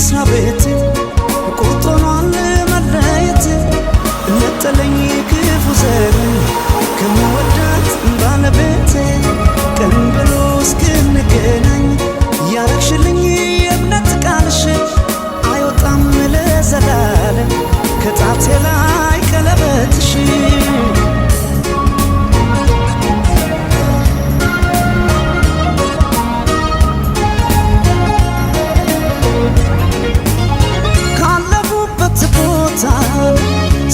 ልስራ ቤት ቁርጦኗን መለየት ነጠለኝ ክፉ ዘመን ከመወዳት ባለቤቴ ቀን ብሎ እስክንገናኝ ያረግሽልኝ የእምነት ቃልሽ አይወጣም ለዘላለም ከጣቴ ላይ ቀለበትሽ ካለሁበት ቦታ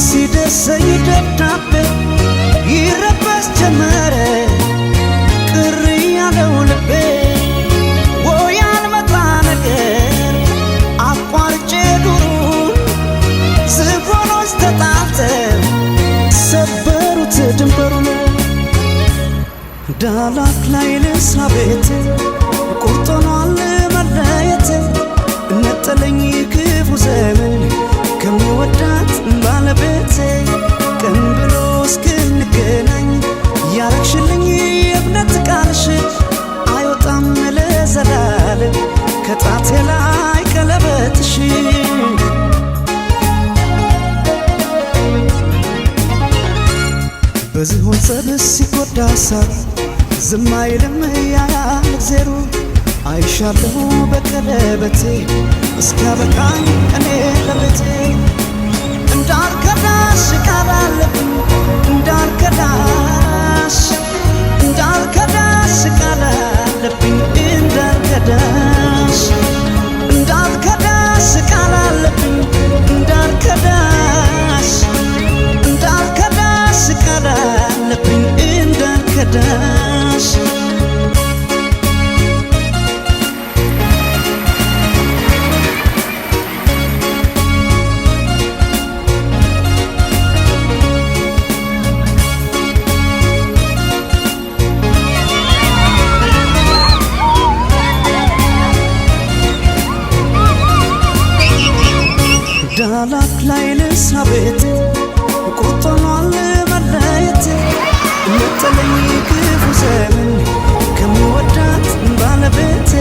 ሲደርሰኝ ደብዳቤ ይረበስ ጀመረ ቅር ያለው ልቤ ወይ ያልመጣ ነገር አቋርጬ ዱሩን ዝሆኖች ተጣልተው ሰበሩት ድንበሩን ዳላክ ላይ ልስራ ቤት ቁርጦኗን መለየት ነጠለኝ ክፉ ዘመን ከሚወዳት ባለቤቴ ቀን ብሎ እስክንገናኝ ያረግሽልኝ የእምነት ቃልሽ አይወጣም ለዘላለም ከጣቴ ላይ ቀለበትሽ በዝሆን ጸብስ ሲጎዳ ሳር ዝም አይልም ያያል እግዜሩ አይሻለሁ በቀለበቴ እስኪያበቃኝ እኔ ለቤቴ እንዳልከዳሽ ቃል አለብኝ እንዳልከዳሽ ቃል አለብኝ እንዳልከዳሽ ቃል አለብኝ እንዳልከዳሽ ቃል አለብኝ እንዳልከዳሽ ዳላክ ላይ ልስራ ቤት ቁርጦኗን መለየት ነጠለኝ ክፉ ዘመን ከሚወዳት ባለቤቴ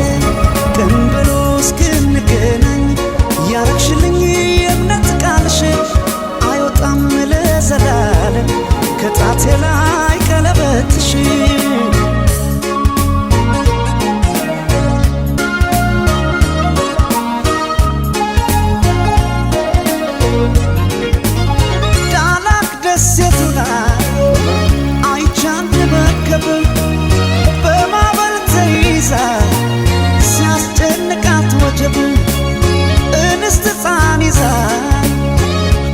ቀን ብሎ እስክንገናኝ ያረግሽልኝ የእምነት ቃልሽ አይወጣም ለዘላለም ከጣቴ ላይ ቀለበትሽ ሲያስጨንቃት ወጀብ እንስት ሕፃን ይዛ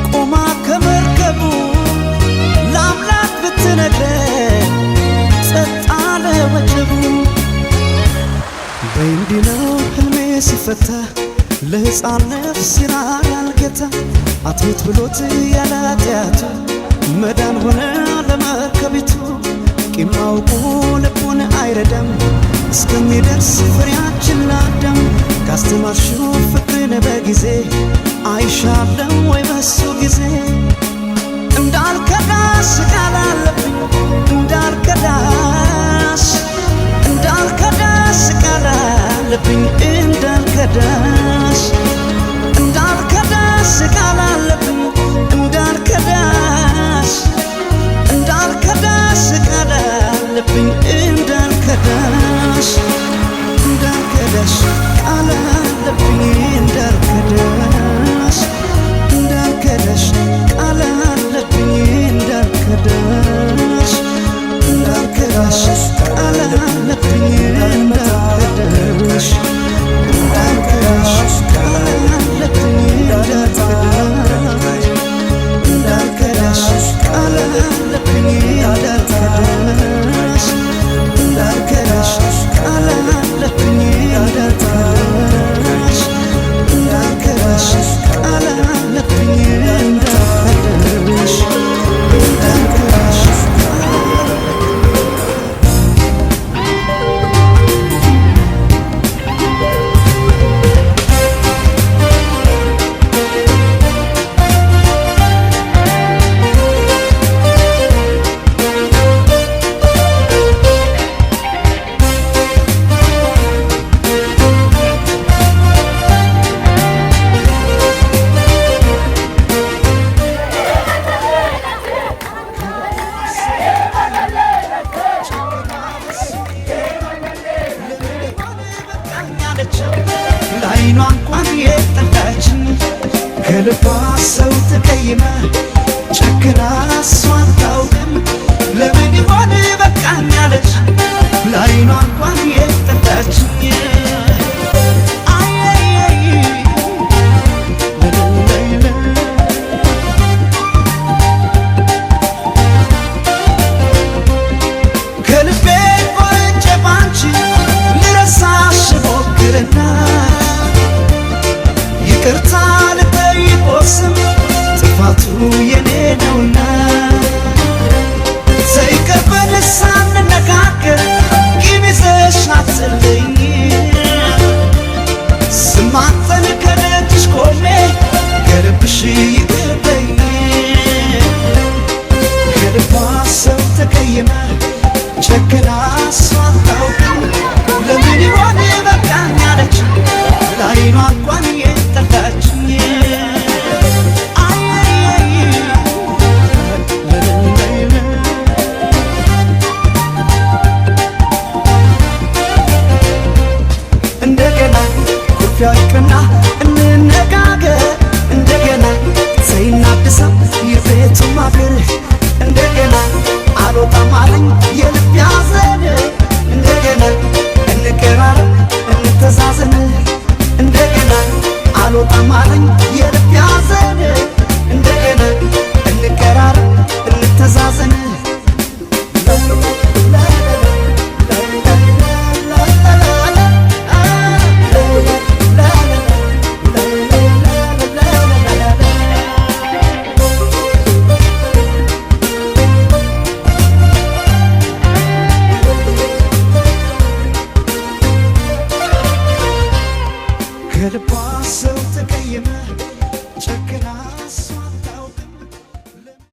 ቆማ ከመርከቡ ለአምላክ ብትነግረን ጸጥ አለ ወጀቡ በእንዲህ ነው ሕልሜ ሲፈታ ለሕፃን ነፍስ ይራራል ጌታ አትሞት ብሎት ያለ ኃጢአቱ መዳን ሆነ ለመርከቢቱ ቂም አውቆ ልቡን አይረዳም እስከሚደርስ ፍሬያችን ላዳም ካስተማርሽው ፍቅርን በጊዜ አይሻለም ወይ በሱ ጊዜ እንዳልከዳሽ ቃል አለብኝ እንዳልከዳሽ ቃል አለብኝ እንዳልከዳሽ ቃል አለብኝ እንዳልከዳሽ ቃል አለብኝ እንዳልከዳሽ ቃል አለብኝ እንዳልከዳሽ ቃል አለብኝ እንዳልከዳሽ ቃል አለብኝ እንዳልከዳሽ ቃል አለብኝ እንዳልከዳሽ ከልቧ ሰው ተቀይማ ጨክና እሷ አታውቅም ለምን ይሆን በቃኝ አለች ለዓይኗ እንኳን የጠላችኝ ከልቤ ቆርጬ ባንቺ ልረሳሽ ሞክርና ይቅርታ ልጠይቅዎስም ጥፋቱ የኔ ነውና ሳይቀበል ሳንነጋገር ቂም ይዘሽ አትለኝ ስማጠን ከደጅሽ ቆሜ ከልብሽ ይቅር በይኝ ከልቧ ሰው ተቀየመ ጨክና እሷ አታውቅም ለምን ይሆን በቃኝ አለች ለዓይኗ እንኳን የጠላችኝ እንደገና ኩርፊያ ይቅርና እንነጋገር እንደገና ዘይናድሳ የቤቱ ማገር እንደገና አልወጣም አለኝ የልብ ያዘን እንደገና እንቀራረብ እንተዛዘን እንደገና አልወጣም አለኝ የልብ ያዘን